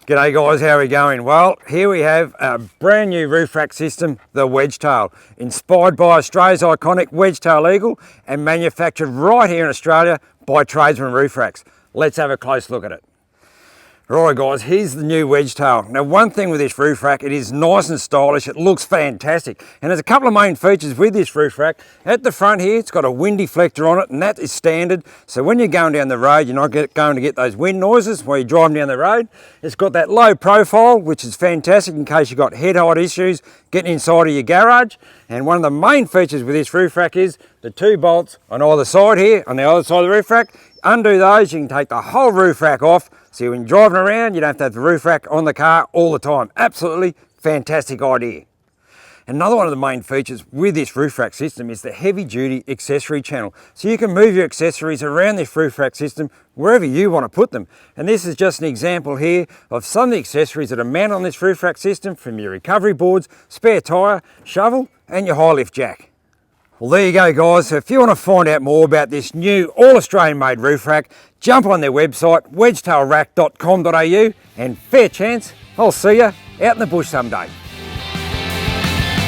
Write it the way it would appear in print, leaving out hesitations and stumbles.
G'day guys, how are we going? Well, here we have a brand new roof rack system, the Wedge-Tail, inspired by Australia's iconic Wedge-Tail eagle and manufactured right here in Australia by Tradesman roof racks. Let's have a close look at it. Right guys, here's the new Wedge-Tail. Now one thing with this roof rack, it is nice and stylish, it looks fantastic. And there's a couple of main features with this roof rack. At the front here, it's got a wind deflector on it, and that is standard. So when you're going down the road, you're not going to get those wind noises while you're driving down the road. It's got that low profile, which is fantastic in case you've got head height issues getting inside of your garage. And one of the main features with this roof rack is the two bolts on either side here, on the other side of the roof rack. Undo those, you can take the whole roof rack off. So when you're driving around, you don't have to have the roof rack on the car all the time. Absolutely fantastic idea. Another one of the main features with this roof rack system is the heavy duty accessory channel. So you can move your accessories around this roof rack system wherever you want to put them. And this is just an example here of some of the accessories that are mounted on this roof rack system, from your recovery boards, spare tyre, shovel and your high lift jack. Well, there you go guys. So if you want to find out more about this new all Australian made roof rack, jump on their website wedgetailrack.com.au, and fair chance I'll see you out in the bush someday.